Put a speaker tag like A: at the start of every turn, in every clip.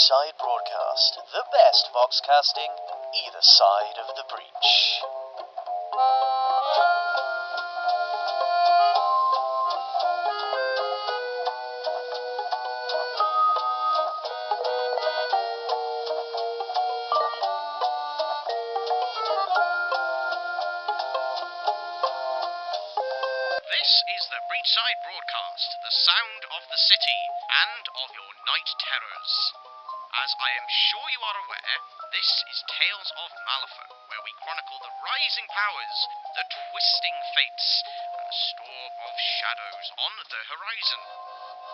A: Breachside broadcast, the best voxcasting, either side of the breach.
B: This is the Breachside broadcast, the sound of the city and of your night terrors. As I am sure you are aware, this is Tales of Malifaux, where we chronicle the rising powers, the twisting fates, and the storm of shadows on the horizon.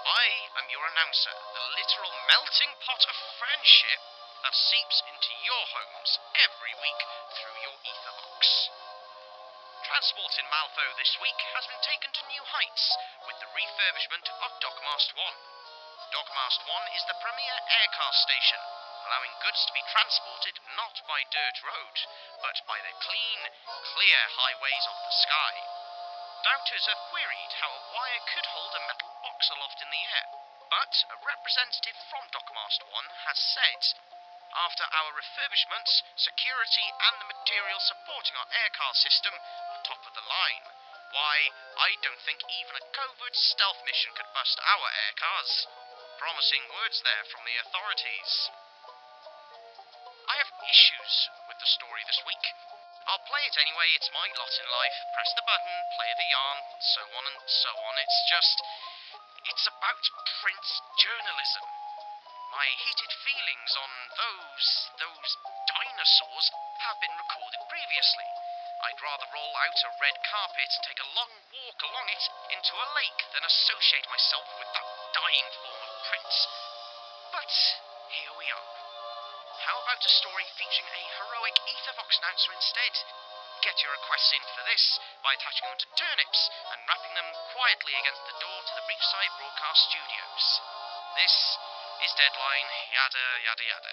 B: I am your announcer, the literal melting pot of friendship that seeps into your homes every week through your ether box. Transport in Malifaux this week has been taken to new heights with the refurbishment of Dockmast 1. Dockmast 1 is the premier aircar station, allowing goods to be transported not by dirt road, but by the clean, clear highways of the sky. Doubters have queried how a wire could hold a metal box aloft in the air, but a representative from Dockmast 1 has said, after our refurbishments, security and the materials supporting our aircar system are top of the line. Why, I don't think even a covert stealth mission could bust our aircars. Promising words there from the authorities. I have issues with the story this week. I'll play it anyway, it's my lot in life. Press the button, play the yarn, so on and so on. It's about print journalism. My heated feelings on those dinosaurs have been recorded previously. I'd rather roll out a red carpet, take a long walk along it into a lake than associate myself with that dying form of print. But here we are. How about a story featuring a heroic Ethervox announcer instead? Get your requests in for this by attaching them to turnips and wrapping them quietly against the door to the Breachside Broadcast Studios. This is Deadline, yada yada yada.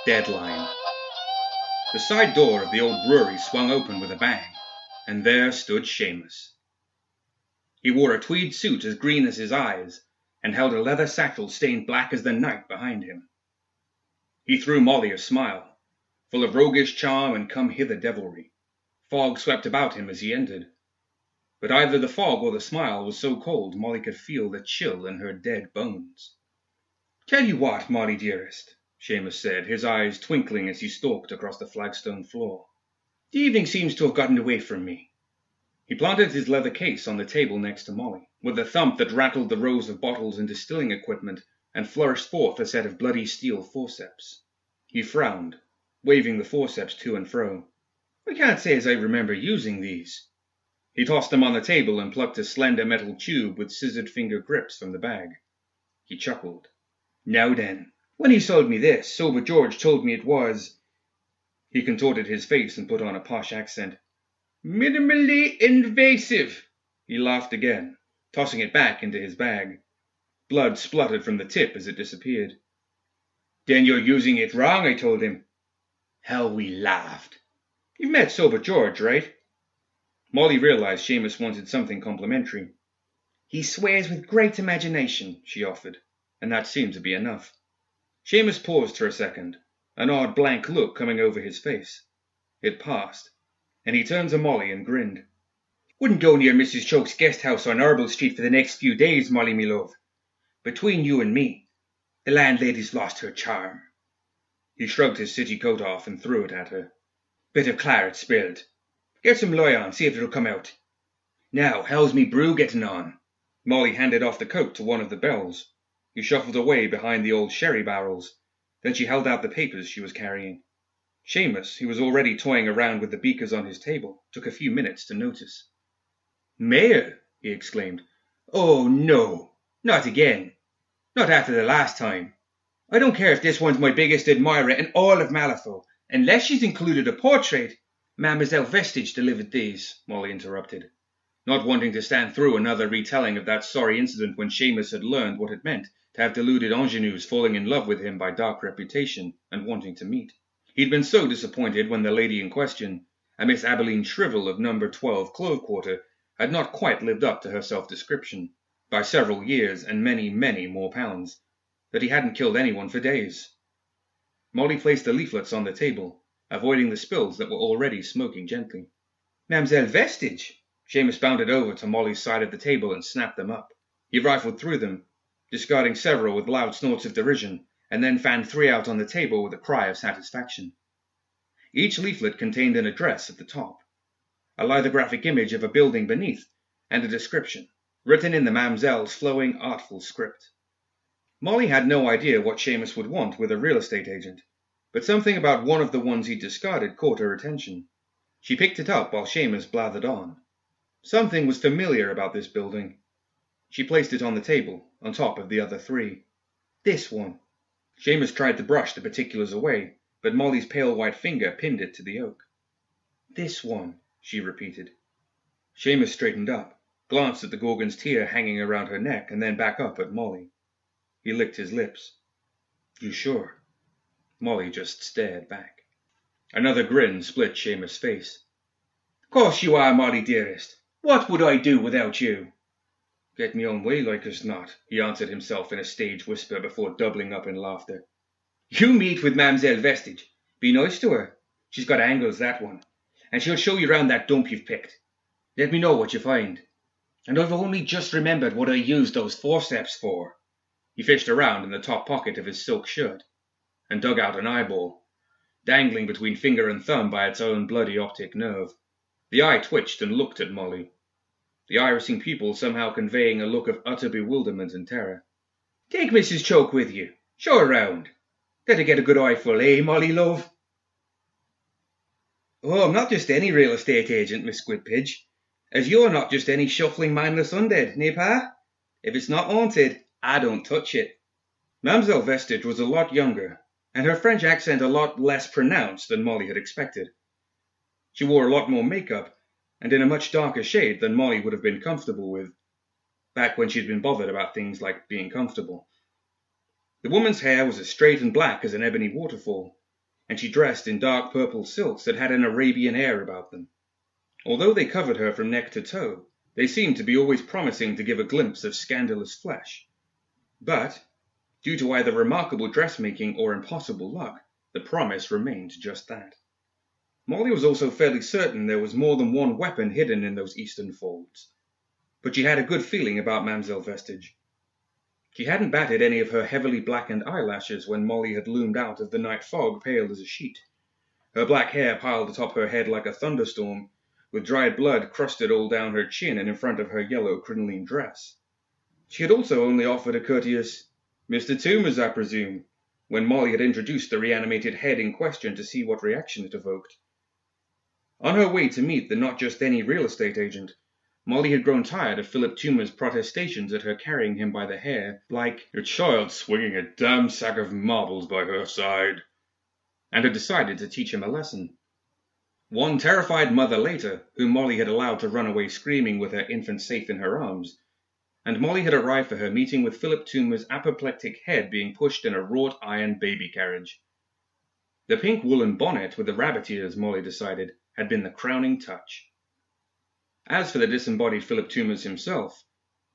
C: Deadline. The side door of the old brewery swung open with a bang, and there stood Seamus. He wore a tweed suit as green as his eyes, and held a leather satchel stained black as the night behind him. He threw Molly a smile, full of roguish charm and come-hither devilry. Fog swept about him as he entered. But either the fog or the smile was so cold Molly could feel the chill in her dead bones. "Tell you what, Molly dearest," Seamus said, his eyes twinkling as he stalked across the flagstone floor. "The evening seems to have gotten away from me." He planted his leather case on the table next to Molly, with a thump that rattled the rows of bottles and distilling equipment, and flourished forth a set of bloody steel forceps. He frowned, waving the forceps to and fro. "I can't say as I remember using these." He tossed them on the table and plucked a slender metal tube with scissored finger grips from the bag. He chuckled. "Now then, when he sold me this, Sober George told me it was—" He contorted his face and put on a posh accent. "Minimally invasive." He laughed again, tossing it back into his bag. Blood spluttered from the tip as it disappeared. "Then you're using it wrong," I told him. How we laughed. "You've met Sober George, right?" Molly realized Seamus wanted something complimentary. "He swears with great imagination," she offered, and that seemed to be enough. Seamus paused for a second, an odd blank look coming over his face. It passed, and he turned to Molly and grinned. "Wouldn't go near Mrs. Choke's guest house on Arbel Street for the next few days, Molly, me love. Between you and me, the landlady's lost her charm." He shrugged his city coat off and threw it at her. "Bit of claret spilled. Get some lye on, see if it'll come out. Now, how's me brew getting on?" Molly handed off the coat to one of the bells. He shuffled away behind the old sherry barrels. Then she held out the papers she was carrying. Seamus, who was already toying around with the beakers on his table, took a few minutes to notice. "Mail?" he exclaimed. "Oh, no. Not again. Not after the last time. I don't care if this one's my biggest admirer in all of Malifaux. Unless she's included a portrait. Mademoiselle Vestige delivered these, Molly interrupted, not wanting to stand through another retelling of that sorry incident when Seamus had learned what it meant to have deluded ingenues falling in love with him by dark reputation and wanting to meet. He'd been so disappointed when the lady in question, a Miss Abilene Shrivel of number 12 Clove Quarter, had not quite lived up to her self-description, by several years and many, many more pounds, that he hadn't killed anyone for days. Molly placed the leaflets on the table, avoiding the spills that were already smoking gently. Mademoiselle Vestige! Seamus bounded over to Molly's side of the table and snapped them up. He rifled through them, discarding several with loud snorts of derision, and then fanned 3 out on the table with a cry of satisfaction. Each leaflet contained an address at the top, a lithographic image of a building beneath, and a description, written in the Mamselle's flowing, artful script. Molly had no idea what Seamus would want with a real estate agent, but something about one of the ones he'd discarded caught her attention. She picked it up while Seamus blathered on. Something was familiar about this building. She placed it on the table, on top of the other 3. This one. Seamus tried to brush the particulars away, but Molly's pale white finger pinned it to the oak. This one, she repeated. Seamus straightened up, glanced at the Gorgon's tear hanging around her neck, and then back up at Molly. He licked his lips. You sure? Molly just stared back. Another grin split Seamus' face. Course you are, Molly dearest. What would I do without you? Get me own way like as not, he answered himself in a stage whisper before doubling up in laughter. You meet with Mademoiselle Vestige. Be nice to her. She's got angles, that one. And she'll show you round that dump you've picked. Let me know what you find. And I've only just remembered what I used those forceps for. He fished around in the top pocket of his silk shirt and dug out an eyeball, dangling between finger and thumb by its own bloody optic nerve. The eye twitched and looked at Molly, the irising pupil somehow conveying a look of utter bewilderment and terror. Take Mrs. Choke with you. Show her round. Let her get a good eyeful, eh, Molly, love? Oh, I'm not just any real estate agent, Miss Squidpidge, as you're not just any shuffling mindless undead, nay, pa? If it's not haunted, I don't touch it. Mademoiselle Vestige was a lot younger, and her French accent a lot less pronounced than Molly had expected. She wore a lot more makeup, and in a much darker shade than Molly would have been comfortable with, back when she'd been bothered about things like being comfortable. The woman's hair was as straight and black as an ebony waterfall, and she dressed in dark purple silks that had an Arabian air about them. Although they covered her from neck to toe, they seemed to be always promising to give a glimpse of scandalous flesh. But, due to either remarkable dressmaking or impossible luck, the promise remained just that. Molly was also fairly certain there was more than one weapon hidden in those eastern folds, but she had a good feeling about Mademoiselle Vestige. She hadn't batted any of her heavily blackened eyelashes when Molly had loomed out of the night fog pale as a sheet, her black hair piled atop her head like a thunderstorm, with dried blood crusted all down her chin and in front of her yellow crinoline dress. She had also only offered a courteous, Mr. Toomers, I presume, when Molly had introduced the reanimated head in question to see what reaction it evoked. On her way to meet the not just any real estate agent, Molly had grown tired of Philip Toomer's protestations at her carrying him by the hair, like a child swinging a damn sack of marbles by her side, and had decided to teach him a lesson. One terrified mother later, whom Molly had allowed to run away screaming with her infant safe in her arms, and Molly had arrived for her meeting with Philip Toomer's apoplectic head being pushed in a wrought iron baby carriage. The pink woolen bonnet with the rabbit ears, Molly decided, had been the crowning touch. As for the disembodied Philip Toomers himself,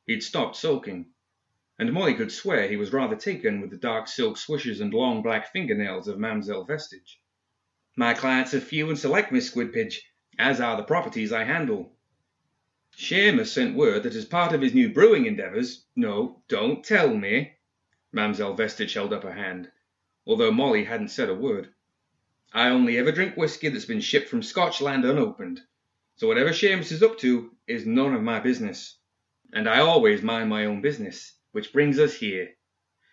C: he'd stopped sulking, and Molly could swear he was rather taken with the dark silk swishes and long black fingernails of Mademoiselle Vestige. My clients are few and select, Miss Squidpidge, as are the properties I handle. Seamus sent word that as part of his new brewing endeavours— No, don't tell me. Mademoiselle Vestige held up her hand, although Molly hadn't said a word. I only ever drink whiskey that's been shipped from Scotchland unopened, so whatever Seamus is up to is none of my business. And I always mind my own business, which brings us here.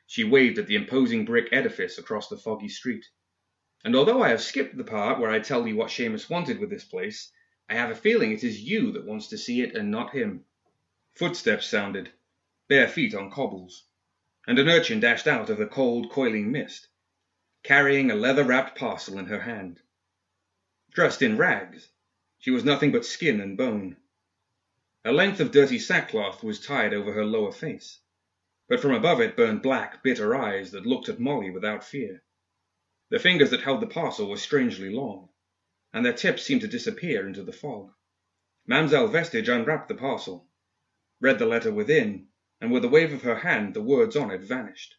C: She waved at the imposing brick edifice across the foggy street. And although I have skipped the part where I tell you what Seamus wanted with this place, I have a feeling it is you that wants to see it and not him. Footsteps sounded, bare feet on cobbles, and an urchin dashed out of the cold, coiling mist. carrying a leather-wrapped parcel in her hand. Dressed in rags, she was nothing but skin and bone. A length of dirty sackcloth was tied over her lower face, but from above it burned black, bitter eyes that looked at Molly without fear. The fingers that held the parcel were strangely long, and their tips seemed to disappear into the fog. Mamselle Vestige unwrapped the parcel, read the letter within, and with a wave of her hand the words on it vanished.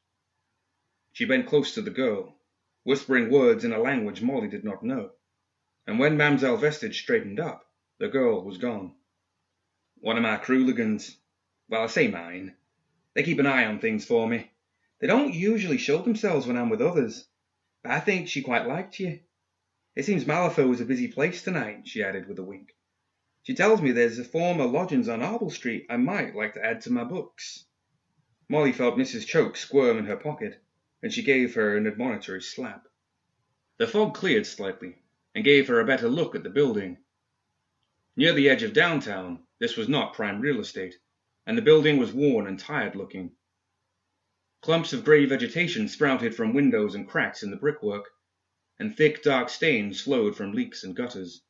C: She bent close to the girl, whispering words in a language Molly did not know, and when Mamselle Vestige straightened up, the girl was gone. One of my crooligans, well, I say mine, they keep an eye on things for me. They don't usually show themselves when I'm with others, but I think she quite liked you. It seems Malifaux is a busy place tonight, she added with a wink. She tells me there's a former lodgings on Arble Street I might like to add to my books. Molly felt Mrs. Choke squirm in her pocket, and she gave her an admonitory slap. The fog cleared slightly, and gave her a better look at the building. Near the edge of downtown, this was not prime real estate, and the building was worn and tired-looking. Clumps of grey vegetation sprouted from windows and cracks in the brickwork, and thick, dark stains flowed from leaks and gutters.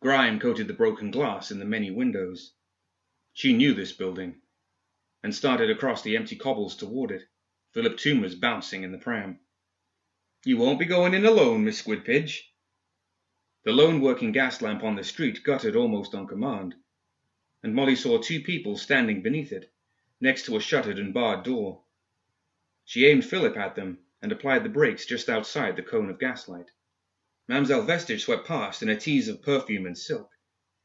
C: Grime coated the broken glass in the many windows. She knew this building, and started across the empty cobbles toward it, Philip Toomer's bouncing in the pram. You won't be going in alone, Miss Squidpidge. The lone working gas lamp on the street guttered almost on command, and Molly saw two people standing beneath it, next to a shuttered and barred door. She aimed Philip at them, and applied the brakes just outside the cone of gaslight. Mamselle Vestige swept past in a tease of perfume and silk,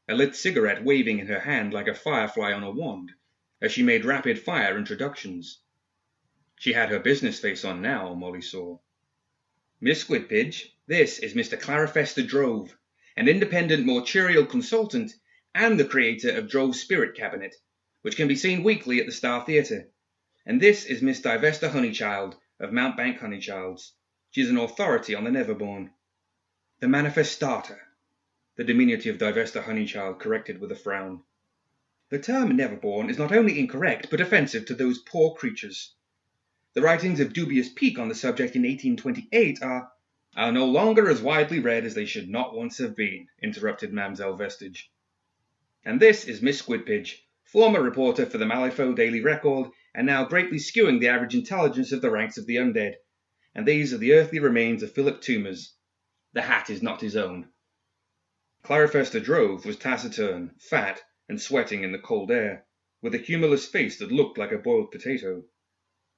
C: a lit cigarette waving in her hand like a firefly on a wand, as she made rapid-fire introductions. She had her business face on now, Molly saw. Miss Squidpidge, this is Mr. Clarifester Drove, an independent mortuarial consultant and the creator of Drove's Spirit Cabinet, which can be seen weekly at the Star Theatre. And this is Miss Divesta Honeychild of Mountbank Honeychilds. She is an authority on the Neverborn. The Manifestata, the diminutive of Divesta Honeychild corrected with a frown. The term Neverborn is not only incorrect, but offensive to those poor creatures. The writings of dubious Peake on the subject in 1828 are no longer as widely read as they should not once have been, interrupted Mamselle Vestige. And this is Miss Squidpidge, former reporter for the Malifaux Daily Record, and now greatly skewing the average intelligence of the ranks of the undead. And these are the earthly remains of Philip Toomers. The hat is not his own. Clarifester Drove was taciturn, fat, and sweating in the cold air, with a humorless face that looked like a boiled potato.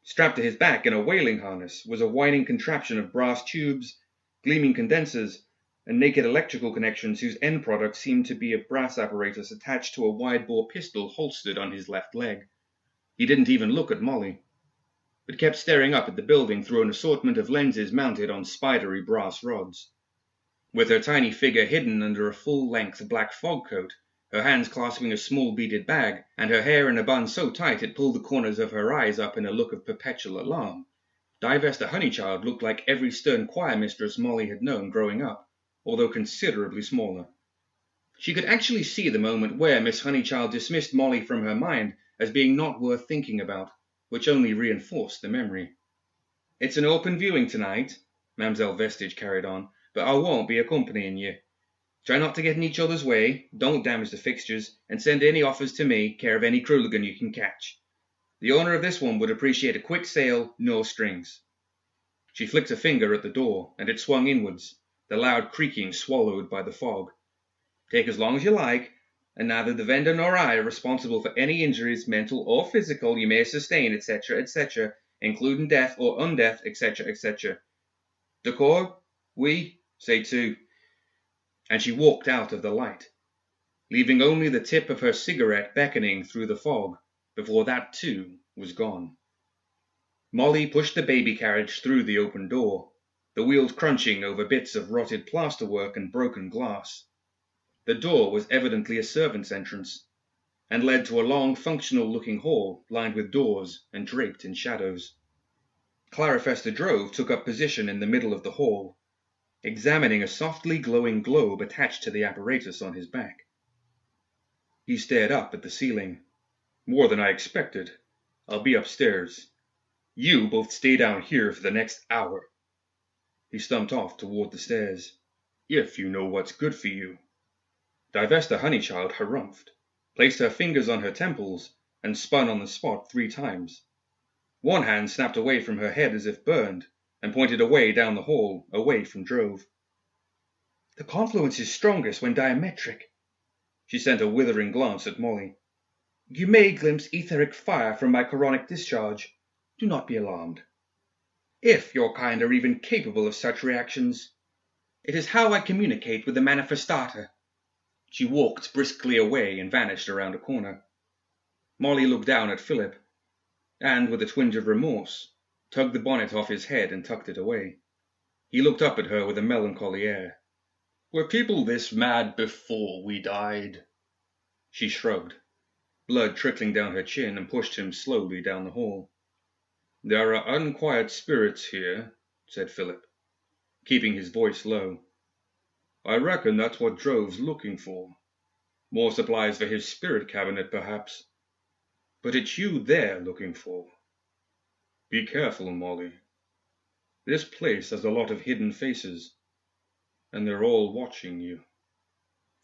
C: Strapped to his back in a whaling harness was a whining contraption of brass tubes, gleaming condensers, and naked electrical connections whose end product seemed to be a brass apparatus attached to a wide-bore pistol holstered on his left leg. He didn't even look at Molly, but kept staring up at the building through an assortment of lenses mounted on spidery brass rods. With her tiny figure hidden under a full-length black fog coat, her hands clasping a small beaded bag, and her hair in a bun so tight it pulled the corners of her eyes up in a look of perpetual alarm, Divesta Honeychild looked like every stern choir mistress Molly had known growing up, although considerably smaller. She could actually see the moment where Miss Honeychild dismissed Molly from her mind as being not worth thinking about, which only reinforced the memory. It's an open viewing tonight, Mamselle Vestige carried on, but I won't be accompanying you. Try not to get in each other's way, don't damage the fixtures, and send any offers to me, care of any Krooligan you can catch. The owner of this one would appreciate a quick sale, no strings. She flicked a finger at the door, and it swung inwards, the loud creaking swallowed by the fog. Take as long as you like, and neither the vendor nor I are responsible for any injuries, mental or physical, you may sustain, etc., etc., including death or undeath, etc., etc. D'accord? Oui? Say two. And she walked out of the light, leaving only the tip of her cigarette beckoning through the fog, before that too was gone. Molly pushed the baby carriage through the open door, the wheels crunching over bits of rotted plasterwork and broken glass. The door was evidently a servant's entrance, and led to a long, functional-looking hall lined with doors and draped in shadows. Clarifester Drove took up position in the middle of the hall, examining a softly glowing globe attached to the apparatus on his back. He stared up at the ceiling. More than I expected. I'll be upstairs. You both stay down here for the next hour. He stumped off toward the stairs. If you know what's good for you. Divesta Honeychild harumphed, placed her fingers on her temples, and spun on the spot 3 times. One hand snapped away from her head as if burned, and pointed away down the hall, away from Drove. The confluence is strongest when diametric. She sent a withering glance at Molly. You may glimpse etheric fire from my coronic discharge. Do not be alarmed. If your kind are even capable of such reactions. It is how I communicate with the manifestata. She walked briskly away and vanished around a corner. Molly looked down at Philip, and, with a twinge of remorse, tugged the bonnet off his head and tucked it away. He looked up at her with a melancholy air. Were people this mad before we died? She shrugged, blood trickling down her chin, and pushed him slowly down the hall. There are unquiet spirits here, said Philip, keeping his voice low. I reckon that's what Drove's looking for. More supplies for his spirit cabinet, perhaps. But it's you they're looking for. Be careful, Molly. This place has a lot of hidden faces, and they're all watching you.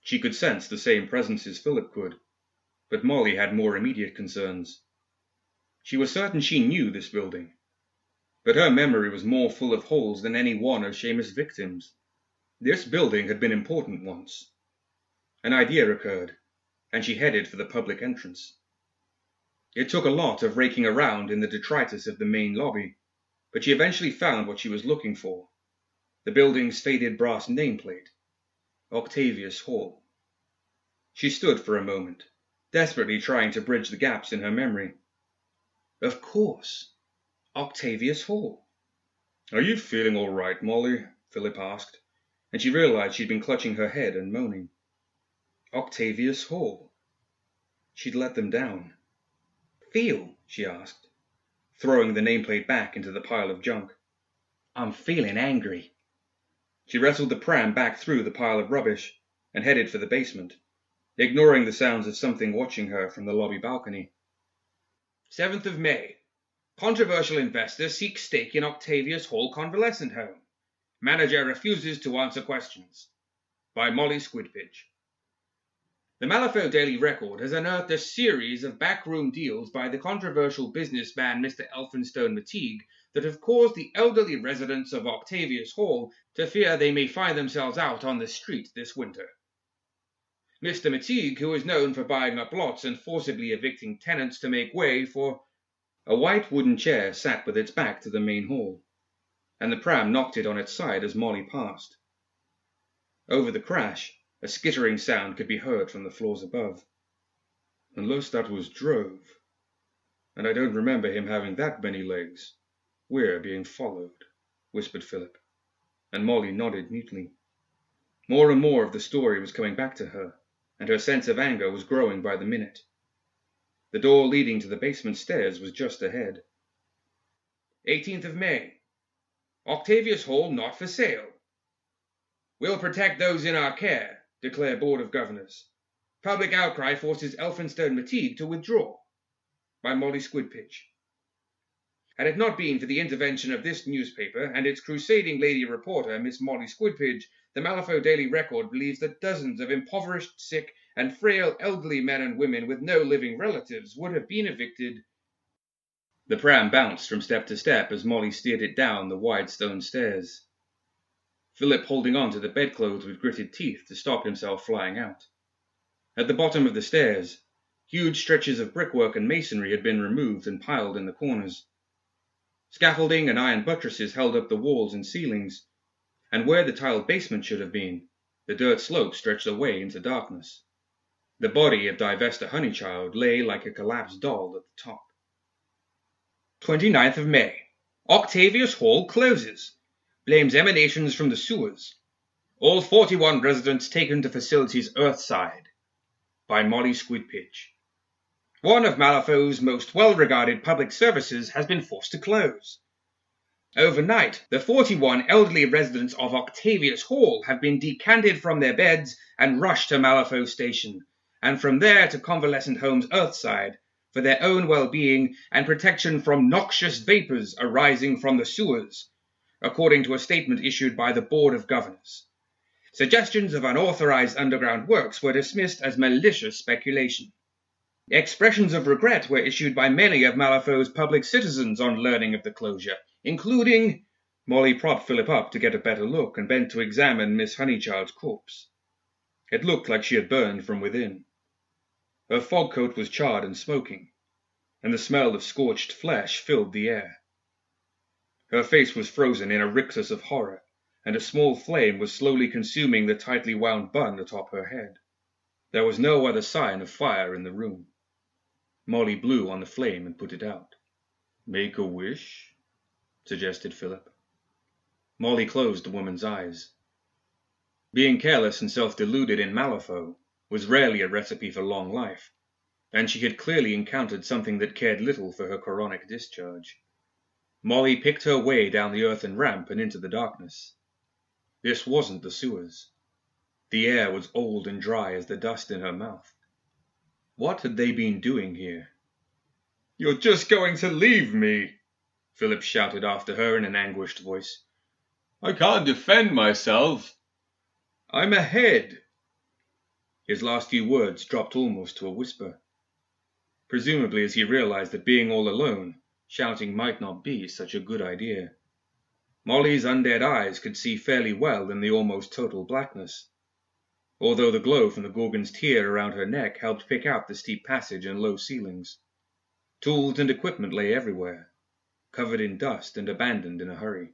C: She could sense the same presence as Philip could, but Molly had more immediate concerns. She was certain she knew this building, but her memory was more full of holes than any one of Seamus' victims. This building had been important once. An idea occurred, and she headed for the public entrance. It took a lot of raking around in the detritus of the main lobby, but she eventually found what she was looking for. The building's faded brass nameplate, Octavius Hall. She stood for a moment, desperately trying to bridge the gaps in her memory. Of course, Octavius Hall. Are you feeling all right, Molly? Philip asked, and she realized she'd been clutching her head and moaning. Octavius Hall. She'd let them down. Feel? She asked, throwing the nameplate back into the pile of junk. I'm feeling angry. She wrestled the pram back through the pile of rubbish and headed for the basement, ignoring the sounds of something watching her from the lobby balcony. 7th of May. Controversial investor seeks stake in Octavius Hall Convalescent Home. Manager refuses to answer questions. By Molly Squidpitch. The Malifaux Daily Record has unearthed a series of backroom deals by the controversial businessman Mr. Elphinstone Matigue that have caused the elderly residents of Octavius Hall to fear they may find themselves out on the street this winter. Mr. Matigue, who is known for buying up lots and forcibly evicting tenants to make way for... A white wooden chair sat with its back to the main hall, and the pram knocked it on its side as Molly passed. Over the crash, a skittering sound could be heard from the floors above. Unless that was Drove, and I don't remember him having that many legs. We're being followed, whispered Philip, and Molly nodded mutely. More and more of the story was coming back to her, and her sense of anger was growing by the minute. The door leading to the basement stairs was just ahead. 18th of May. Octavius Hall not for sale. We'll protect those in our care, declare Board of Governors. Public outcry forces Elphinstone Matigue to withdraw. By Molly Squidpitch. Had it not been for the intervention of this newspaper and its crusading lady reporter, Miss Molly Squidpitch, the Malifaux Daily Record believes that dozens of impoverished, sick, and frail elderly men and women with no living relatives would have been evicted. The pram bounced from step to step as Molly steered it down the wide stone stairs, Philip holding on to the bedclothes with gritted teeth to stop himself flying out. At the bottom of the stairs, huge stretches of brickwork and masonry had been removed and piled in the corners. Scaffolding and iron buttresses held up the walls and ceilings, and where the tiled basement should have been, the dirt slope stretched away into darkness. The body of Divesta Honeychild lay like a collapsed doll at the top. 29th of May. Octavius Hall closes. Blames emanations from the sewers. All 41 residents taken to facilities Earthside. By Molly Squidpitch. One of Malifaux's most well-regarded public services has been forced to close. Overnight, the 41 elderly residents of Octavius Hall have been decanted from their beds and rushed to Malifaux Station, and from there to Convalescent Home's Earthside, for their own well-being and protection from noxious vapors arising from the sewers. according to a statement issued by the Board of Governors. Suggestions of unauthorized underground works were dismissed as malicious speculation. Expressions of regret were issued by many of Malifaux's public citizens on learning of the closure, including... Molly propped Philip up to get a better look and bent to examine Miss Honeychild's corpse. It looked like she had burned from within. Her fog coat was charred and smoking, and the smell of scorched flesh filled the air. Her face was frozen in a rictus of horror, and a small flame was slowly consuming the tightly wound bun atop her head. There was no other sign of fire in the room. Molly blew on the flame and put it out. "Make a wish?" suggested Philip. Molly closed the woman's eyes. Being careless and self-deluded in Malifaux was rarely a recipe for long life, and she had clearly encountered something that cared little for her chronic discharge. Molly picked her way down the earthen ramp and into the darkness. This wasn't the sewers. The air was old and dry as the dust in her mouth. What had they been doing here? "You're just going to leave me," Philip shouted after her in an anguished voice. "I can't defend myself." "I'm ahead." His last few words dropped almost to a whisper. Presumably as he realized that being all alone, shouting might not be such a good idea. Molly's undead eyes could see fairly well in the almost total blackness, although the glow from the Gorgon's tear around her neck helped pick out the steep passage and low ceilings. Tools and equipment lay everywhere, covered in dust and abandoned in a hurry.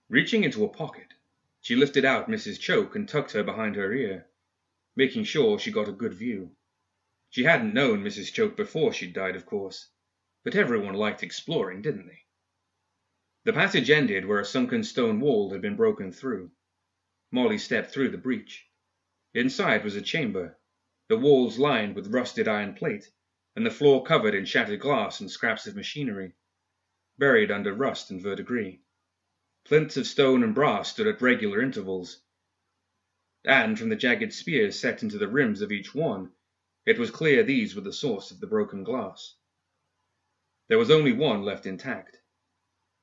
C: Reaching into a pocket, she lifted out Mrs. Choke and tucked her behind her ear, making sure she got a good view. She hadn't known Mrs. Choke before she'd died, of course, but everyone liked exploring, didn't they? The passage ended where a sunken stone wall had been broken through. Molly stepped through the breach. Inside was a chamber, the walls lined with rusted iron plate, and the floor covered in shattered glass and scraps of machinery, buried under rust and verdigris. Plinths of stone and brass stood at regular intervals, and from the jagged spears set into the rims of each one, it was clear these were the source of the broken glass. There was only one left intact,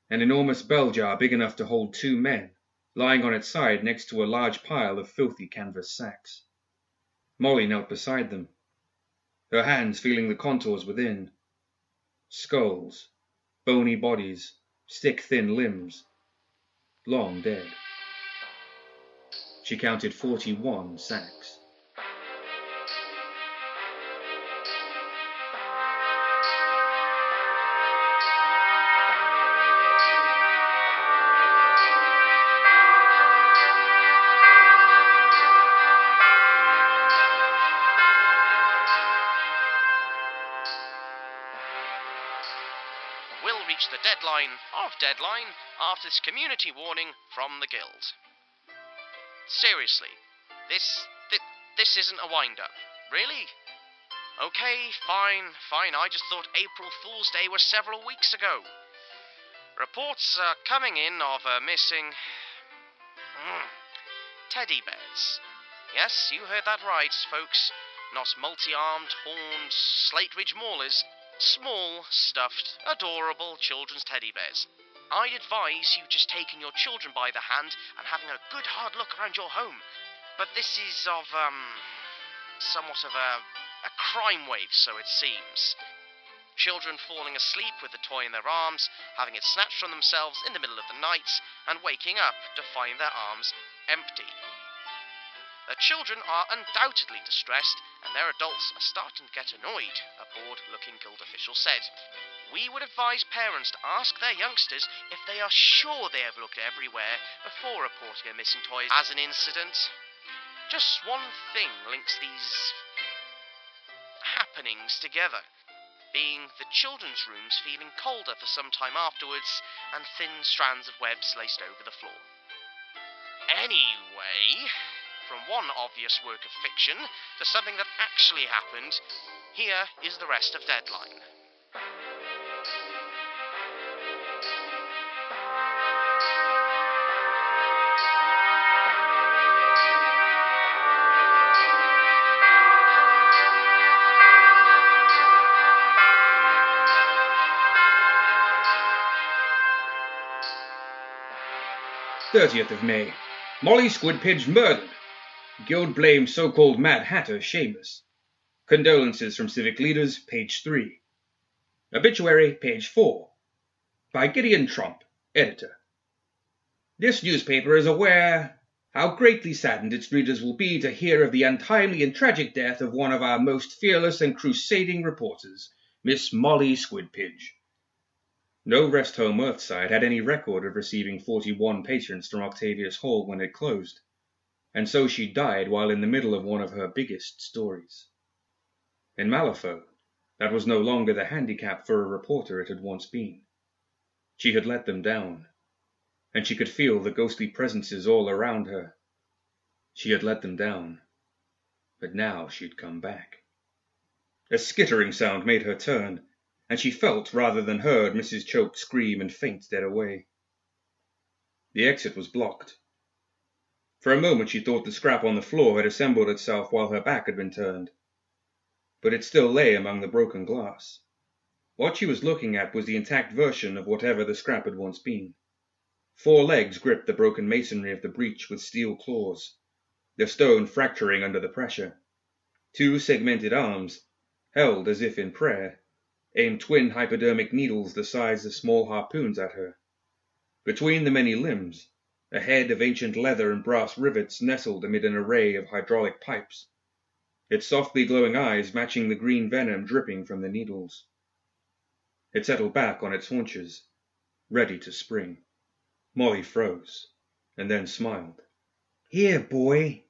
C: an enormous bell jar big enough to hold 2 men, lying on its side next to a large pile of filthy canvas sacks. Molly knelt beside them, her hands feeling the contours within. Skulls, bony bodies, stick-thin limbs, long dead. She counted 41 sacks.
B: We'll reach the deadline after this community warning from the guild. Seriously, this isn't a wind-up. Really? Okay, fine, I just thought April Fool's Day was several weeks ago. Reports are coming in of missing... teddy bears. Yes, you heard that right, folks. Not multi-armed, horned, slate-ridge maulers. Small, stuffed, adorable children's teddy bears. I'd advise you just taking your children by the hand and having a good hard look around your home. But this is of, somewhat of a crime wave, so it seems. Children falling asleep with the toy in their arms, having it snatched from themselves in the middle of the night, and waking up to find their arms empty. The children are undoubtedly distressed, and their adults are starting to get annoyed, a bored-looking guild official said. We would advise parents to ask their youngsters if they are sure they have looked everywhere before reporting a missing toy as an incident. Just one thing links these happenings together, being the children's rooms feeling colder for some time afterwards, and thin strands of webs laced over the floor. Anyway... from one obvious work of fiction to something that actually happened, here is the rest of Deadline.
C: 30th of May. Molly Squidpidge murdered. Guild blames so-called Mad Hatter Seamus. Condolences from civic leaders, page 3. Obituary, page 4. By Gideon Trump, editor. This newspaper is aware how greatly saddened its readers will be to hear of the untimely and tragic death of one of our most fearless and crusading reporters, Miss Molly Squidpidge. No Rest Home Earthside had any record of receiving 41 patrons from Octavius Hall when it closed, and so she died while in the middle of one of her biggest stories. In Malifaux, that was no longer the handicap for a reporter it had once been. She had let them down, and she could feel the ghostly presences all around her. She had let them down, but now she'd come back. A skittering sound made her turn, and she felt rather than heard Mrs. Choke scream and faint dead away. The exit was blocked. For a moment she thought the scrap on the floor had assembled itself while her back had been turned, but it still lay among the broken glass. What she was looking at was the intact version of whatever the scrap had once been. 4 legs gripped the broken masonry of the breach with steel claws, the stone fracturing under the pressure. 2 segmented arms, held as if in prayer, aimed twin hypodermic needles the size of small harpoons at her. Between the many limbs, a head of ancient leather and brass rivets nestled amid an array of hydraulic pipes, its softly glowing eyes matching the green venom dripping from the needles. It settled back on its haunches, ready to spring. Molly froze, and then smiled. Here, boy,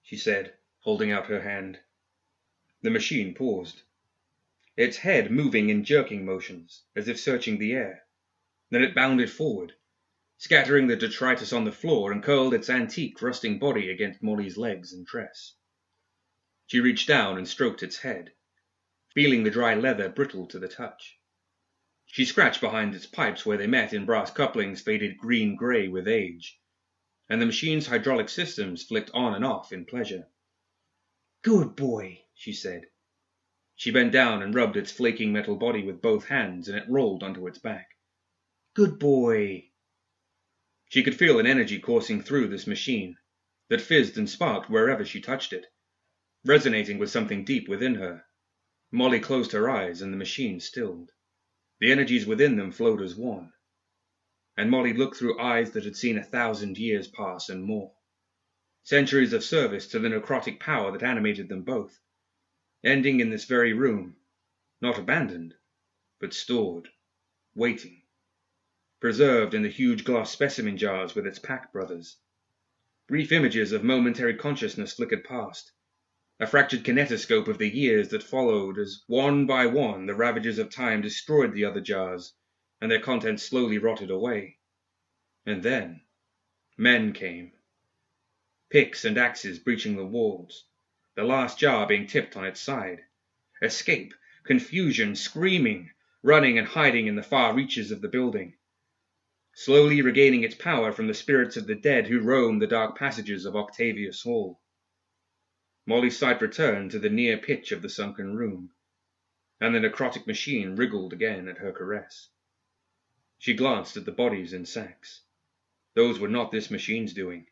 C: she said, holding out her hand. The machine paused, its head moving in jerking motions, as if searching the air. Then it bounded forward, scattering the detritus on the floor, and curled its antique, rusting body against Molly's legs and dress. She reached down and stroked its head, feeling the dry leather brittle to the touch. She scratched behind its pipes where they met in brass couplings faded green-grey with age, and the machine's hydraulic systems flicked on and off in pleasure. Good boy, she said. She bent down and rubbed its flaking metal body with both hands, and it rolled onto its back. Good boy. She could feel an energy coursing through this machine that fizzed and sparked wherever she touched it, resonating with something deep within her. Molly closed her eyes, and the machine stilled. The energies within them flowed as one, and Molly looked through eyes that had seen 1,000 years pass and more. Centuries of service to the necrotic power that animated them both, ending in this very room, not abandoned, but stored, waiting, preserved in the huge glass specimen jars with its pack brothers. Brief images of momentary consciousness flickered past, a fractured kinetoscope of the years that followed as one by one the ravages of time destroyed the other jars, and their contents slowly rotted away. And then men came, picks and axes breaching the walls, the last jar being tipped on its side. Escape, confusion, screaming, running and hiding in the far reaches of the building, slowly regaining its power from the spirits of the dead who roamed the dark passages of Octavius Hall. Molly's sight returned to the near pitch of the sunken room, and the necrotic machine wriggled again at her caress. She glanced at the bodies in sacks. Those were not this machine's doing,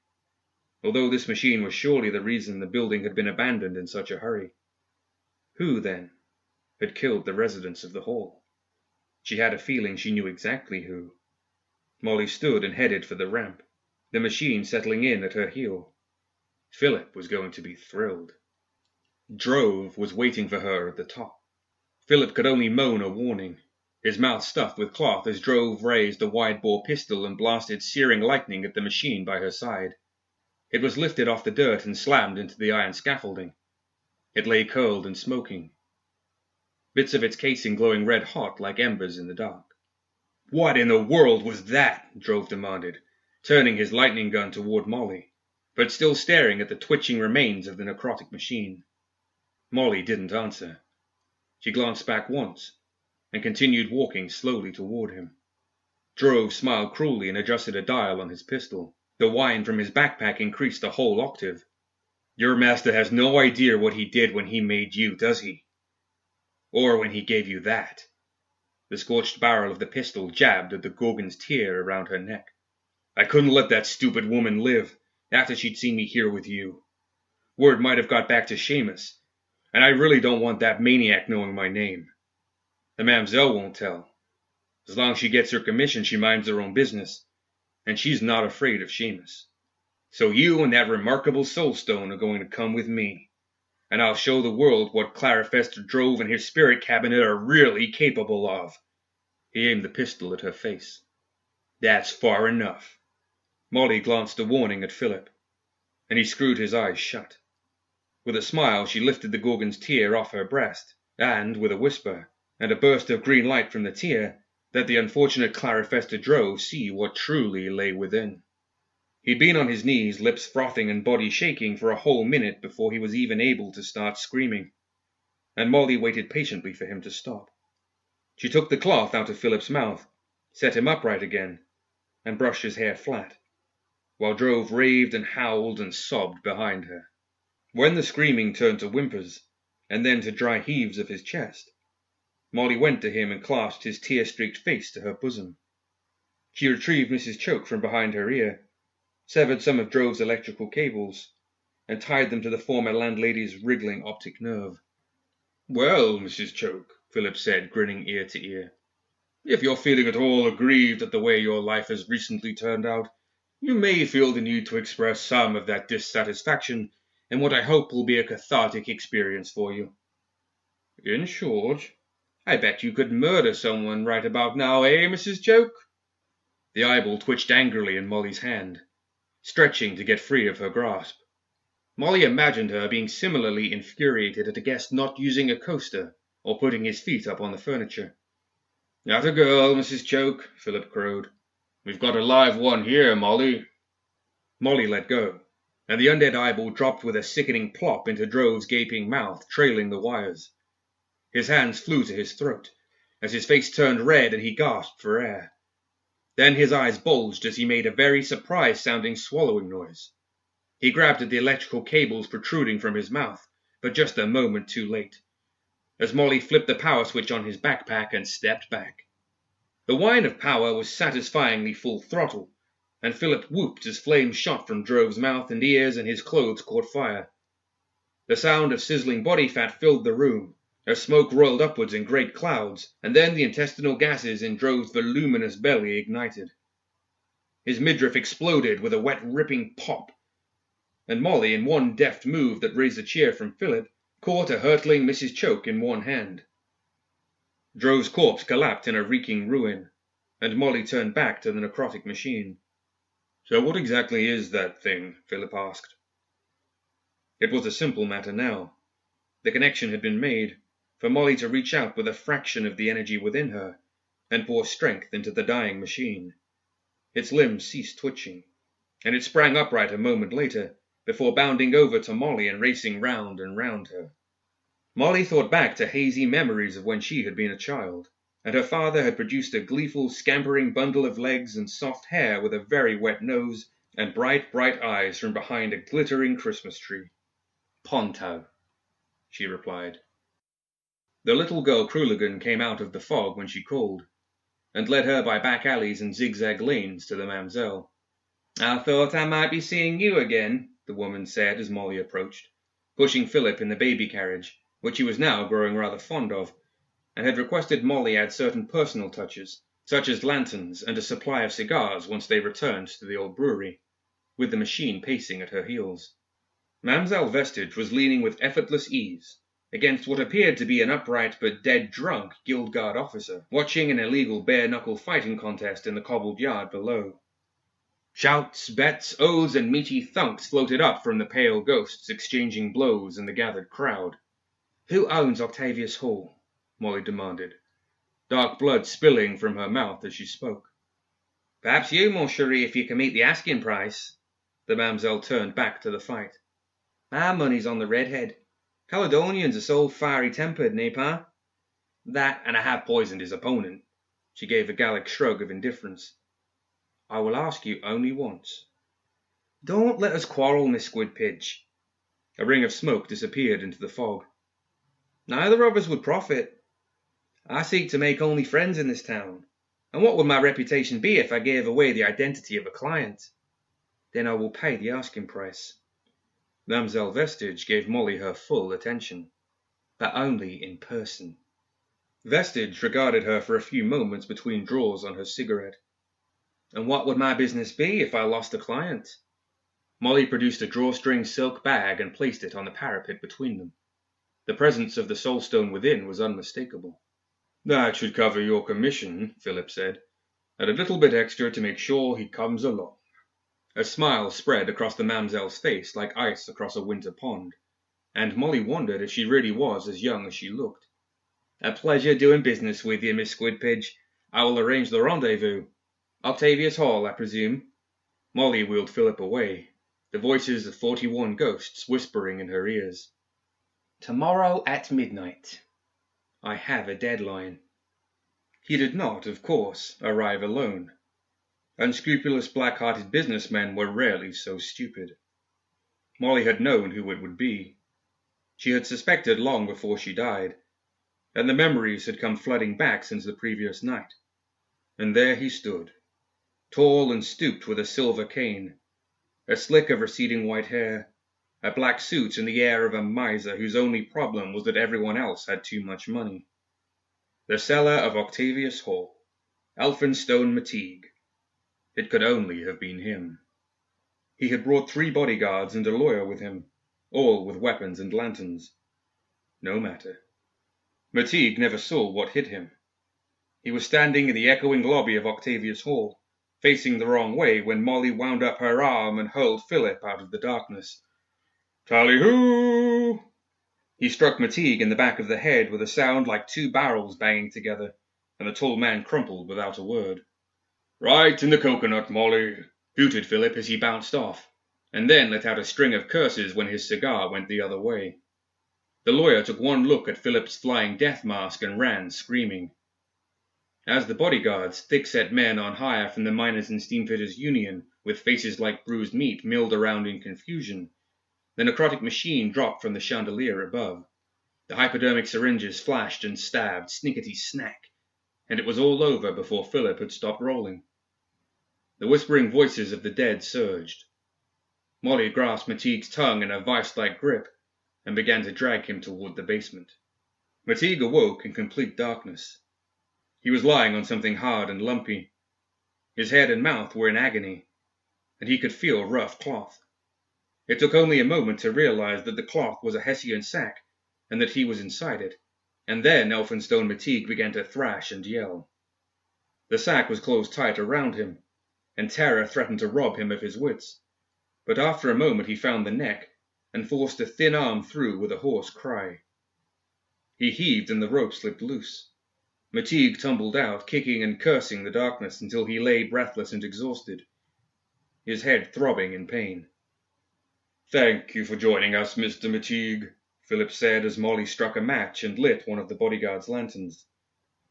C: although this machine was surely the reason the building had been abandoned in such a hurry. Who, then, had killed the residents of the hall? She had a feeling she knew exactly who. Molly stood and headed for the ramp, the machine settling in at her heel. Philip was going to be thrilled. Drove was waiting for her at the top. Philip could only moan a warning, his mouth stuffed with cloth as Drove raised a wide-bore pistol and blasted searing lightning at the machine by her side. It was lifted off the dirt and slammed into the iron scaffolding. It lay curled and smoking, bits of its casing glowing red-hot like embers in the dark. What in the world was that? Drove demanded, turning his lightning gun toward Molly, but still staring at the twitching remains of the necrotic machine. Molly didn't answer. She glanced back once, and continued walking slowly toward him. Drove smiled cruelly and adjusted a dial on his pistol. The whine from his backpack increased a whole octave. Your master has no idea what he did when he made you, does he? Or when he gave you that? The scorched barrel of the pistol jabbed at the Gorgon's tear around her neck. I couldn't let that stupid woman live after she'd seen me here with you. Word might have got back to Seamus, and I really don't want that maniac knowing my name. The mamselle won't tell. As long as she gets her commission, she minds her own business, and she's not afraid of Seamus. So you and that remarkable soulstone are going to come with me, and I'll show the world what Clarifester Drove and his spirit cabinet are really capable of. He aimed the pistol at her face. That's far enough. Molly glanced a warning at Philip, and he screwed his eyes shut. With a smile, she lifted the Gorgon's tear off her breast, and, with a whisper, and a burst of green light from the tear, let the unfortunate Clarifester Drove see what truly lay within. He'd been on his knees, lips frothing and body shaking, for a whole minute before he was even able to start screaming, and Molly waited patiently for him to stop. She took the cloth out of Philip's mouth, set him upright again, and brushed his hair flat, while Drove raved and howled and sobbed behind her. When the screaming turned to whimpers, and then to dry heaves of his chest, Molly went to him and clasped his tear-streaked face to her bosom. She retrieved Mrs. Choke from behind her ear, severed some of Drove's electrical cables, and tied them to the former landlady's wriggling optic nerve. "Well, Mrs. Choke," Philip said, grinning ear to ear, "if you're feeling at all aggrieved at the way your life has recently turned out, you may feel the need to express some of that dissatisfaction in what I hope will be a cathartic experience for you. In short, I bet you could murder someone right about now, eh, Mrs. Choke?" The eyeball twitched angrily in Molly's hand, stretching to get free of her grasp. Molly imagined her being similarly infuriated at a guest not using a coaster or putting his feet up on the furniture. "Not a girl, Mrs. Choke," Philip crowed. "We've got a live one here, Molly." Molly let go, and the undead eyeball dropped with a sickening plop into Drove's gaping mouth, trailing the wires. His hands flew to his throat, as his face turned red and he gasped for air. Then his eyes bulged as he made a very surprised-sounding swallowing noise. He grabbed at the electrical cables protruding from his mouth, but just a moment too late, as Molly flipped the power switch on his backpack and stepped back. The whine of power was satisfyingly full throttle, and Philip whooped as flames shot from Drove's mouth and ears and his clothes caught fire. The sound of sizzling body fat filled the room, as smoke roiled upwards in great clouds, and then the intestinal gases in Drove's voluminous belly ignited. His midriff exploded with a wet ripping pop, and Molly, in one deft move that raised a cheer from Philip, caught a hurtling Mrs. Choke in one hand. Drove's corpse collapsed in a reeking ruin, and Molly turned back to the necrotic machine. "So what exactly is that thing?" Philip asked. It was a simple matter now. The connection had been made, for Molly to reach out with a fraction of the energy within her, and pour strength into the dying machine. Its limbs ceased twitching, and it sprang upright a moment later, before bounding over to Molly and racing round and round her. Molly thought back to hazy memories of when she had been a child, and her father had produced a gleeful, scampering bundle of legs and soft hair with a very wet nose and bright, bright eyes from behind a glittering Christmas tree. "Ponto," she replied. The little girl Kruligan came out of the fog when she called, and led her by back alleys and zigzag lanes to the mamselle. "I thought I might be seeing you again," the woman said as Molly approached, pushing Philip in the baby carriage, which he was now growing rather fond of, and had requested Molly add certain personal touches, such as lanterns and a supply of cigars once they returned to the old brewery, with the machine pacing at her heels. Mamselle Vestige was leaning with effortless ease against what appeared to be an upright but dead-drunk Guild Guard officer, watching an illegal bare-knuckle fighting contest in the cobbled yard below. Shouts, bets, oaths, and meaty thunks floated up from the pale ghosts exchanging blows in the gathered crowd. "Who owns Octavius Hall?" Molly demanded, dark blood spilling from her mouth as she spoke. "Perhaps you, mon chéri, if you can meet the asking price." The mamselle turned back to the fight. "My money's on the redhead. Caledonians are so fiery-tempered, n'est pas? That, and I have poisoned his opponent." She gave a Gallic shrug of indifference. "I will ask you only once." "Don't let us quarrel, Miss Squidpidge." A ring of smoke disappeared into the fog. "Neither of us would profit. I seek to make only friends in this town, And what would my reputation be if I gave away the identity of a client? Then I will pay the asking price. Mademoiselle Vestige gave Molly her full attention, but only in person. Vestige regarded her for a few moments between draws on her cigarette. And what would my business be if I lost a client? Molly produced a drawstring silk bag and placed it on the parapet between them. The presence of the soulstone within was unmistakable. That should cover your commission, Philip said, and a little bit extra to make sure he comes along. A smile spread across the mamselle's face like ice across a winter pond, and Molly wondered if she really was as young as she looked. A pleasure doing business with you, Miss Squidpidge. I will arrange the rendezvous. Octavius Hall, I presume? Molly wheeled Philip away, the voices of 41 ghosts whispering in her ears. Tomorrow at midnight. I have a deadline. He did not, of course, arrive alone. Unscrupulous black-hearted businessmen were rarely so stupid. Molly had known who it would be. She had suspected long before she died, and the memories had come flooding back since the previous night. And there he stood, tall and stooped with a silver cane, a slick of receding white hair, a black suit and the air of a miser whose only problem was that everyone else had too much money. The cellar of Octavius Hall, Elphinstone Matigue. It could only have been him. He had brought 3 bodyguards and a lawyer with him, all with weapons and lanterns. No matter. Matigue never saw what hit him. He was standing in the echoing lobby of Octavius Hall, facing the wrong way when Molly wound up her arm and hurled Philip out of the darkness. Tally-hoo! He struck Matigue in the back of the head with a sound like 2 barrels banging together, and the tall man crumpled without a word. Right in the coconut, Molly, hooted Philip as he bounced off, and then let out a string of curses when his cigar went the other way. The lawyer took one look at Philip's flying death mask and ran, screaming. As the bodyguards, thick-set men on hire from the Miners and Steamfitters Union, with faces like bruised meat, milled around in confusion, the necrotic machine dropped from the chandelier above. The hypodermic syringes flashed and stabbed, snickety-snack, and it was all over before Philip had stopped rolling. The whispering voices of the dead surged. Molly grasped Matigue's tongue in a vice-like grip and began to drag him toward the basement. Matigue awoke in complete darkness. He was lying on something hard and lumpy. His head and mouth were in agony, and he could feel rough cloth. It took only a moment to realize that the cloth was a Hessian sack, and that he was inside it, and then Elphinstone Matigue began to thrash and yell. The sack was closed tight around him, and terror threatened to rob him of his wits, but after a moment he found the neck, and forced a thin arm through with a hoarse cry. He heaved and the rope slipped loose. Matigue tumbled out, kicking and cursing the darkness until he lay breathless and exhausted, his head throbbing in pain. Thank you for joining us, Mr. Matigue, Philip said as Molly struck a match and lit one of the bodyguard's lanterns.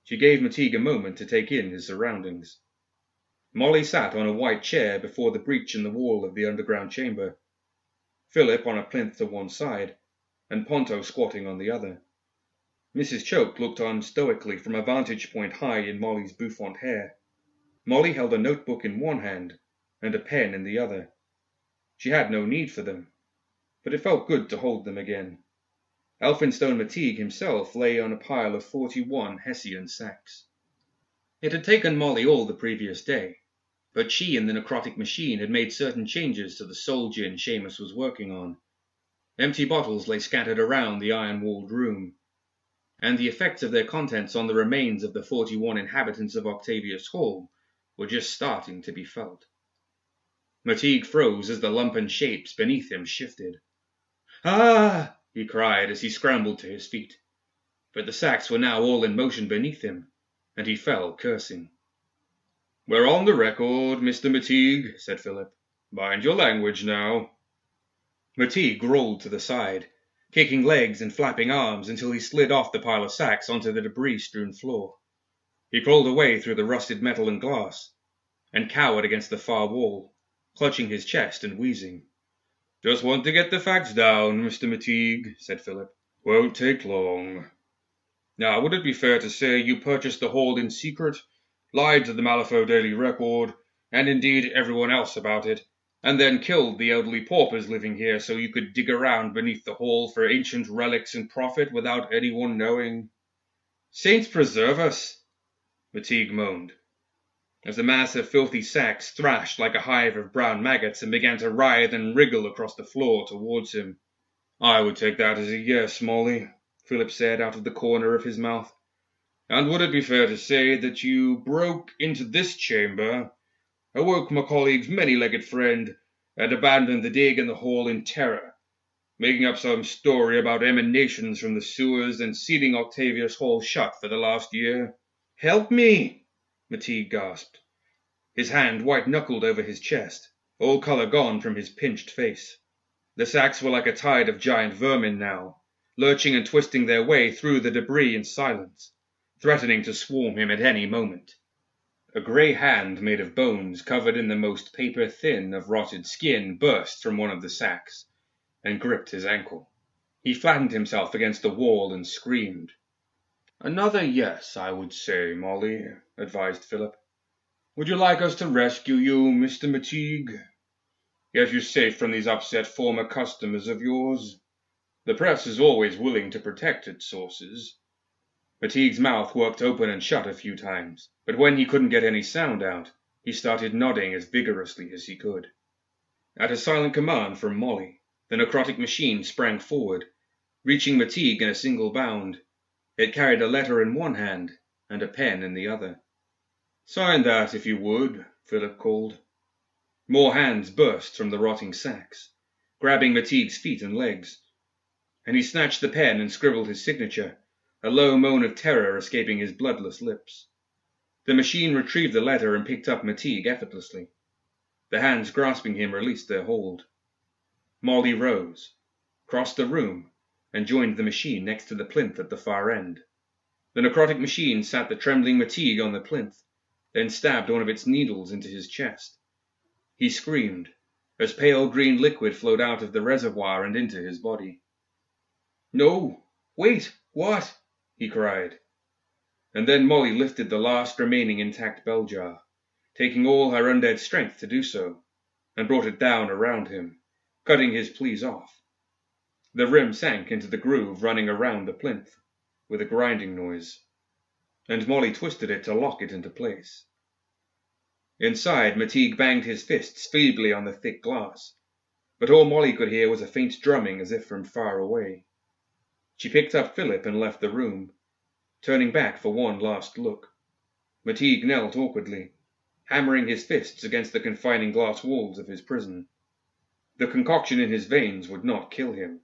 C: She gave Matigue a moment to take in his surroundings. Molly sat on a white chair before the breach in the wall of the underground chamber, Philip on a plinth to one side, and Ponto squatting on the other. Mrs. Choke looked on stoically from a vantage point high in Molly's bouffant hair. Molly held a notebook in one hand and a pen in the other. She had no need for them, but it felt good to hold them again. Elphinstone Matigue himself lay on a pile of 41 Hessian sacks. It had taken Molly all the previous day, but she and the necrotic machine had made certain changes to the soul gin Seamus was working on. Empty bottles lay scattered around the iron-walled room, and the effects of their contents on the remains of the 41 inhabitants of Octavius Hall were just starting to be felt. Matigue froze as the lumpen shapes beneath him shifted. Ah! He cried as he scrambled to his feet. But the sacks were now all in motion beneath him, and he fell cursing. We're on the record, Mr. Matigue, said Philip. Mind your language now. Matigue rolled to the side, kicking legs and flapping arms until he slid off the pile of sacks onto the debris-strewn floor. He crawled away through the rusted metal and glass, and cowered against the far wall, clutching his chest and wheezing. Just want to get the facts down, Mr. Matigue, said Philip. Won't take long. Now, would it be fair to say you purchased the hall in secret, lied to the Malifaux Daily Record, and indeed everyone else about it, and then killed the elderly paupers living here so you could dig around beneath the hall for ancient relics and profit without anyone knowing. Saints preserve us, Matigue moaned, as the mass of filthy sacks thrashed like a hive of brown maggots and began to writhe and wriggle across the floor towards him. I would take that as a yes, Molly, Philip said out of the corner of his mouth. And would it be fair to say that you broke into this chamber, awoke my colleague's many-legged friend, and abandoned the dig in the hall in terror, making up some story about emanations from the sewers and sealing Octavius Hall shut for the last year? Help me, Matigue gasped, his hand white-knuckled over his chest, all colour gone from his pinched face. The sacks were like a tide of giant vermin now, lurching and twisting their way through the debris in silence, threatening to swarm him at any moment. A grey hand made of bones covered in the most paper-thin of rotted skin burst from one of the sacks and gripped his ankle. He flattened himself against the wall and screamed. Another yes, I would say, Molly, advised Philip. Would you like us to rescue you, Mr. Matigue? Get you safe from these upset former customers of yours? The press is always willing to protect its sources. Matigue's mouth worked open and shut a few times, but when he couldn't get any sound out, he started nodding as vigorously as he could. At a silent command from Molly, the necrotic machine sprang forward, reaching Matigue in a single bound. It carried a letter in one hand and a pen in the other. Sign that, if you would, Philip called. More hands burst from the rotting sacks, grabbing Matigue's feet and legs, and he snatched the pen and scribbled his signature, a low moan of terror escaping his bloodless lips. The machine retrieved the letter and picked up Matigue effortlessly. The hands grasping him released their hold. Molly rose, crossed the room, and joined the machine next to the plinth at the far end. The necrotic machine sat the trembling Matigue on the plinth, then stabbed one of its needles into his chest. He screamed, as pale green liquid flowed out of the reservoir and into his body. No, wait, what? He cried. And then Molly lifted the last remaining intact bell jar, taking all her undead strength to do so, and brought it down around him, cutting his pleas off. The rim sank into the groove running around the plinth, with a grinding noise, and Molly twisted it to lock it into place. Inside, Matigue banged his fists feebly on the thick glass, but all Molly could hear was a faint drumming as if from far away. She picked up Philip and left the room, turning back for one last look. Matigue knelt awkwardly, hammering his fists against the confining glass walls of his prison. The concoction in his veins would not kill him.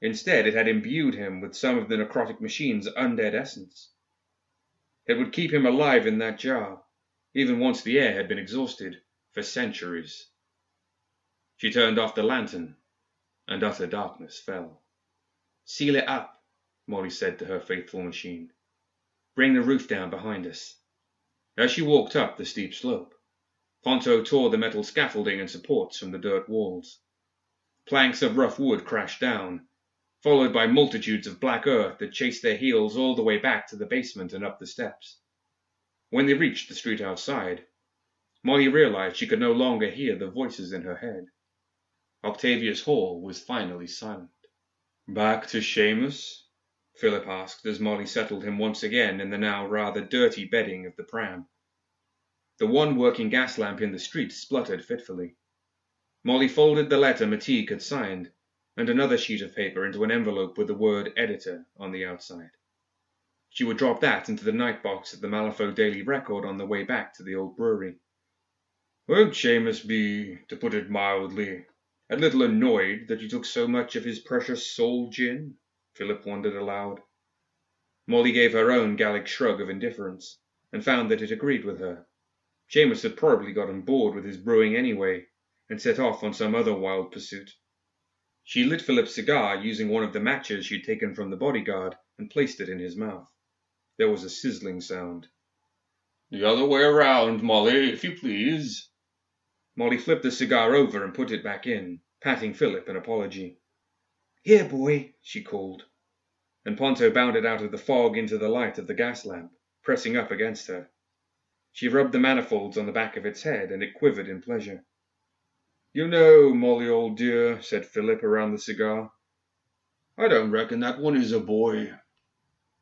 C: Instead, it had imbued him with some of the necrotic machine's undead essence. It would keep him alive in that jar, even once the air had been exhausted, for centuries. She turned off the lantern, and utter darkness fell. Seal it up, Molly said to her faithful machine. Bring the roof down behind us. As she walked up the steep slope, Ponto tore the metal scaffolding and supports from the dirt walls. Planks of rough wood crashed down, followed by multitudes of black earth that chased their heels all the way back to the basement and up the steps. When they reached the street outside, Molly realized she could no longer hear the voices in her head. Octavius Hall was finally silent. Back to Seamus? Philip asked as Molly settled him once again in the now rather dirty bedding of the pram. The one working gas lamp in the street spluttered fitfully. Molly folded the letter Matigue had signed and another sheet of paper into an envelope with the word editor on the outside. She would drop that into the night box at the Malifaux Daily Record on the way back to the old brewery. Won't Seamus be, to put it mildly, a little annoyed that you took so much of his precious soul gin? Philip wondered aloud. Molly gave her own Gallic shrug of indifference, and found that it agreed with her. Seamus had probably gotten bored with his brewing anyway, and set off on some other wild pursuit. She lit Philip's cigar using one of the matches she'd taken from the bodyguard and placed it in his mouth. There was a sizzling sound. The other way around, Molly, if you please. Molly flipped the cigar over and put it back in, patting Philip in apology. Here, boy, she called, and Ponto bounded out of the fog into the light of the gas lamp, pressing up against her. She rubbed the manifolds on the back of its head, and it quivered in pleasure. "You know, Molly, old dear," said Philip around the cigar, "I don't reckon that one is a boy.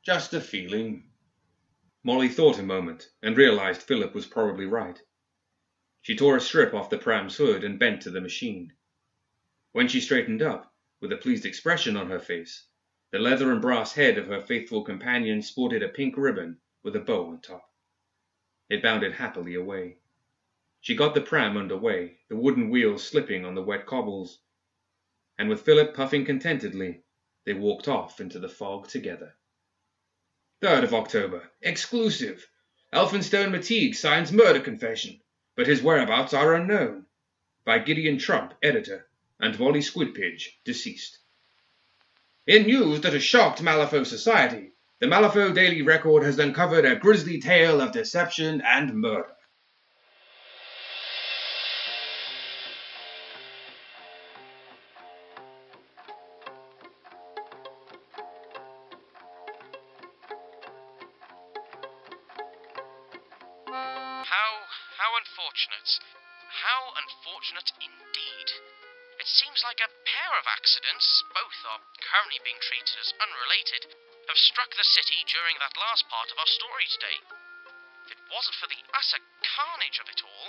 C: Just a feeling." Molly thought a moment, and realized Philip was probably right. She tore a strip off the pram's hood and bent to the machine. When she straightened up, with a pleased expression on her face, the leather and brass head of her faithful companion sported a pink ribbon with a bow on top. It bounded happily away. She got the pram under way, the wooden wheels slipping on the wet cobbles, and with Philip puffing contentedly, they walked off into the fog together. 3rd of October. Exclusive. Elphinstone Matigue signs murder confession, but his whereabouts are unknown. By Gideon Trump, editor, and Wally Squidpidge, deceased. In news that has shocked Malifaux society, the Malifaux Daily Record has uncovered a grisly tale of deception and murder.
B: How unfortunate. How unfortunate indeed. It seems like a pair of accidents, both are currently being treated as unrelated, have struck the city during that last part of our story today. If it wasn't for the utter carnage of it all,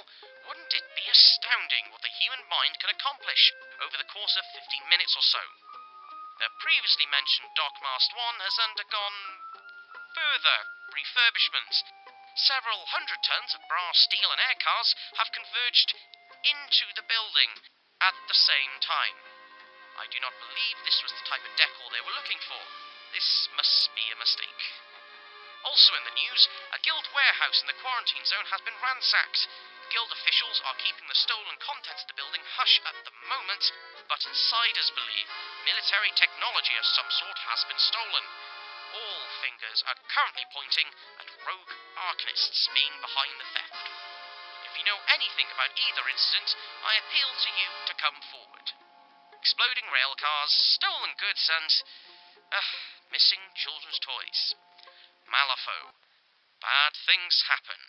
B: wouldn't it be astounding what the human mind can accomplish over the course of 15 minutes or so? The previously mentioned Dockmast 1 has undergone further refurbishment. Several hundred tons of brass, steel and air cars have converged into the building at the same time. I do not believe this was the type of decor they were looking for. This must be a mistake. Also in the news, a guild warehouse in the quarantine zone has been ransacked. Guild officials are keeping the stolen contents of the building hush at the moment, but insiders believe military technology of some sort has been stolen. All fingers are currently pointing at rogue arcanists being behind the theft. If you know anything about either incident, I appeal to you to come forward. Exploding rail cars, stolen goods, and missing children's toys. Malifaux. Bad things happen.